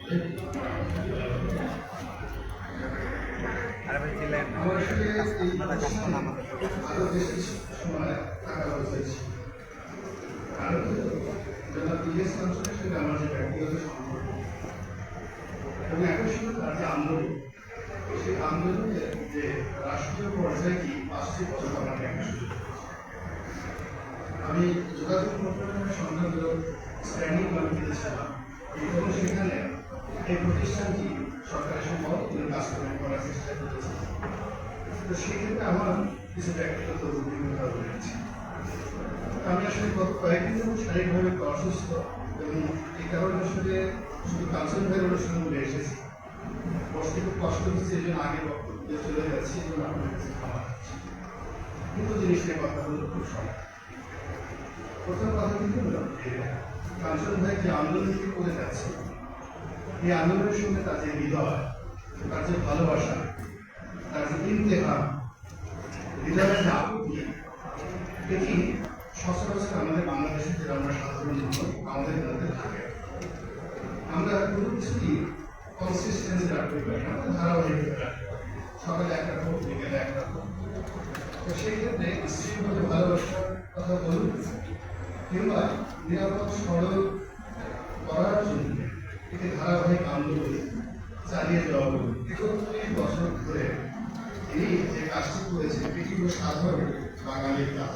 আন্দোলন সেই আন্দোলনের যে রাষ্ট্রীয় পর্যায়ে কি 5টি পদক আমার দেখা সুযোগ। আমি যোগাযোগ মন্ত্রণালয়ের সংখ্যাগুলো স্ট্যান্ডিং কমিটিতে ছিলাম এবং সেখানে এই প্রতিষ্ঠানটি সরকারের সম্পদ বাস্তবায়ন করার চেষ্টা করেছে। তো সেক্ষেত্রে আমার কিছু ব্যক্তিগত অভিজ্ঞতা রয়েছে। আমি আসলে গত কয়েকদিন যেমন শারীরিকভাবে অসুস্থ এবং এই কারণে আসলে শুধু কাঞ্চন ভাইয়ের অনুষ্ঠান বলে এসেছি, বসতে খুব কষ্ট হচ্ছে, এই জন্য আগে বক্তব্য চলে যাচ্ছি, এই জন্য আপনার কাছে ক্ষমা চাচ্ছি। কিন্তু জিনিস নিয়ে কথা বলতে খুব সময়। প্রথম কথা কিন্তু হলো যে কাঞ্চন ভাই যে আন্দোলনটি করে যাচ্ছে, এই আন্দোলনের সঙ্গে তার যে হৃদয়, তার যে ভালোবাসা, তার যে ইন্তেহা, হৃদয়ের যে আপত্তি, এটি সচরাচর আমাদের বাংলাদেশে যেটা আমরা সাধারণ আমাদের মধ্যে থাকে। আমরা কোনো কিছুই কনসিস্টেন্সি রাখতে পারি, আমরা ধারাবাহিকতা রাখতে পারি, সকালে একটা হোক, বিকেলে একটা হোক। তো সেই ক্ষেত্রে স্ত্রীর মধ্যে ভালোবাসার কথা বলুন কিংবা নিরাপদ সড়ক করার জন্য একটি ধারাবাহিক আন্দোলন চালিয়ে যাওয়া বলুন। 31 বছর ধরে তিনি যে কাজটি করেছেন এটি হল সাধারণ বাঙালির কাজ।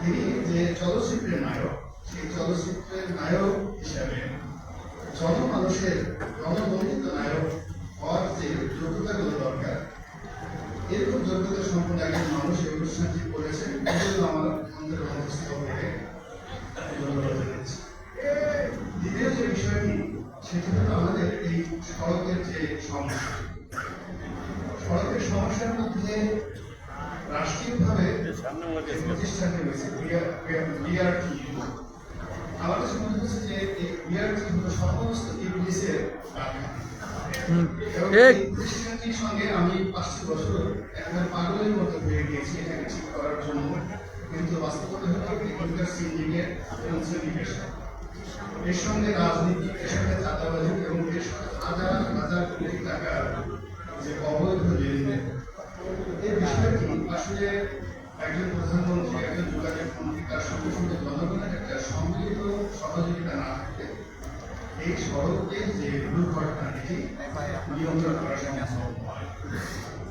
তিনি যে চলচ্চিত্রের নায়ক, সেই চলচ্চিত্রের নায়ক হিসাবে জনমানুষের জনবন্ধিত নায়ক হওয়ার যে যোগ্যতাগুলো দরকার, এরকম যোগ্যতা সম্পন্ন একজন মানুষ এই অনুষ্ঠানটি করেছেন। আমার মন্দির অনুপস্থিত থেকে দ্বিতীয় যে বিষয়টি, সেটি হল আমাদের এই সড়কের যে সমস্যা। সড়কের সমস্যার মধ্যে রাষ্ট্রীয়ভাবে প্রতিষ্ঠানটি রয়েছে বিআরটি। আমার কাছে মনে হচ্ছে যে এই বিআরটি হল সমস্ত ইংলিশের প্রতিষ্ঠানটির সঙ্গে আমি 5টি বছর একবার পাগলের মতো হয়ে গিয়েছি এটাকে ঠিক করার জন্য। কিন্তু বাস্তবতা হল এখানকার সিন্ডিকেট এবং সিন্ডিকেশন, এর সঙ্গে রাজনীতি, এর সঙ্গে চাঁদাবাজি এবং এর সঙ্গে হাজার হাজার কোটি টাকার যে অবৈধ লেনদেন, এই বিষয়টি আসলে একজন প্রধানমন্ত্রী, একজন যোগাযোগ মন্ত্রী, তার সঙ্গে সঙ্গে জনগণের একটা সম্মিলিত সহযোগিতা না থাকলে এই সড়কের যে দুর্ঘটনা এটি নিয়ন্ত্রণ করা সম্ভব নয়।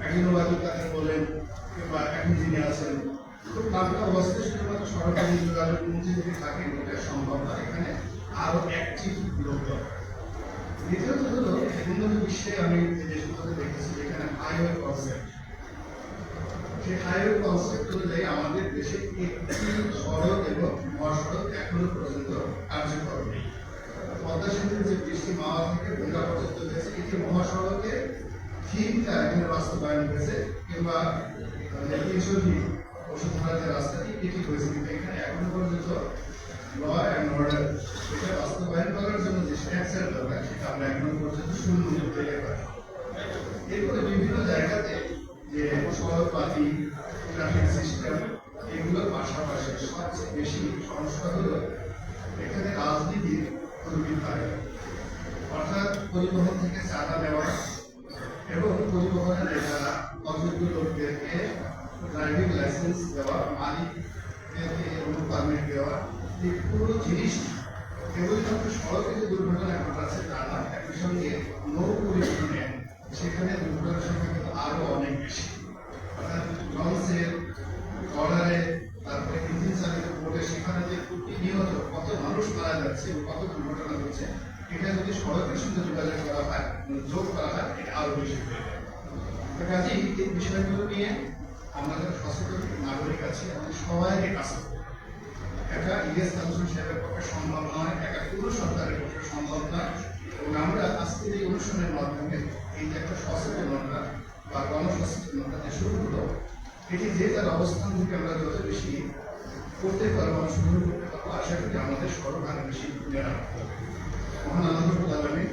একজন ওয়াকিল কাদের বলেন কিংবা এখন যিনি আছেন, খুব নামটা অবস্থায় শুধুমাত্র সরকারি যোগাযোগ মন্ত্রী যদি থাকেন এটা সম্ভব না, এখানে আরো অ্যাক্টিভ লোক দরকার। দ্বিতীয়ত হলো উন্নত বিশ্বে আমি যে দেশগুলোতে দেখেছি যেখানে হাইওয়ে কনসেপ্ট, সেই হাইওয়ে কনসেপ্ট অনুযায়ী আমাদের দেশে একটি সড়ক এবং মহাসড়ক এখনো পর্যন্ত কার্যকর নেই। পদ্মা সেতুর যে বৃষ্টি মাওয়া থেকে গঙ্গা পর্যন্ত হয়েছে, এটি মহাসড়কের থিমটা এখানে বাস্তবায়ন হয়েছে, কিংবা 300টি ওষুধধারা যে রাস্তাটি এটি হয়েছে, কিন্তু এখানে এখনো পর্যন্ত ল অ্যান্ড অর্ডার এটা বাস্তবায়ন করার জন্য যে স্ট্রাকচার দরকার সেটা আমরা এখনো পর্যন্ত শূন্য পেতে পারি। এরপরে বিভিন্ন জায়গাতে যে সড়কপাতি, ট্রাফিক সিস্টেম, এগুলোর পাশাপাশি সবচেয়ে বেশি সমস্যা হলো এখানে রাজনীতির দুর্বৃত্তায়ন, অর্থাৎ পরিবহন থেকে চাঁদা নেওয়া এবং পরিবহনের যারা অযোগ্য লোকদেরকে ড্রাইভিং লাইসেন্স দেওয়া, মালিকদেরকে পারমিট দেওয়া, এই পুরো জিনিসটি কেবলমাত্র সড়কে যে দুর্ঘটনা ঘটাচ্ছে তা না, একই সঙ্গে নৌ পরিবহনে সেখানে দুর্ঘটনার সংখ্যা কিন্তু আরো অনেক বেশি। অর্থাৎ লঞ্চের ট্রলারে, তারপরে ইঞ্জিন চালিত বোটে, সেখানে যে প্রতিনিয়ত কত মানুষ মারা যাচ্ছে, কত দুর্ঘটনা হচ্ছে, এটা যদি সড়কের সঙ্গে যোগাযোগ করা হয়, যোগ করা হয়, এটা আরো বেশি হয়ে যায়। কাজেই এই বিষয়গুলো নিয়ে আমাদের সচেতন নাগরিক আছে, আমাদের সবাইকে কাজ করতে হবে। একা ইলিয়াস কাঞ্চন সাহেবের পক্ষে সম্ভব নয়, একা পুরো সরকারের পক্ষে সম্ভব নয়। এবং আমরা আজকের এই অনুষ্ঠানের মাধ্যমে এই যে একটা সচেতনতা বা গণসচেতনতা যে শুরু হলো, এটি যে তার অবস্থান থেকে আমরা যত বেশি করতে পারবো, অংশগ্রহণ করতে পারবো, আশা করি আমাদের সড়ক আরো বেশি খুলে রাখতে হবে। মহান আল্লাহ আলামিন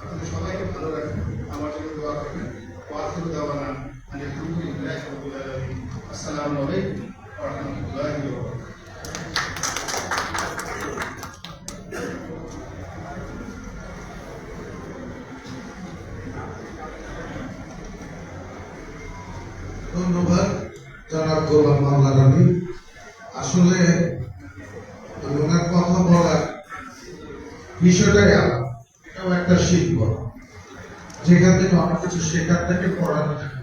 আপনাদের সবাইকে ভালো রাখবেন, আমার জন্য দোয়া করবেন। ওয়াখিরু দাওয়ানা আলহামদুলিল্লাহি রাব্বিল আলামিন। আসসালামু আলাইকুম ওয়া রাহমাতুল্লাহি ওয়া বারাকাতুহু। ধন্যবাদ জনাব গোলাম মাওলা রনি। আসলে ওনার কথা বলার বিষয়টাই আলাদা, এটাও একটা শিল্প যেখান থেকে অনেক কিছু শেখার থেকে পড়ানো থাকে।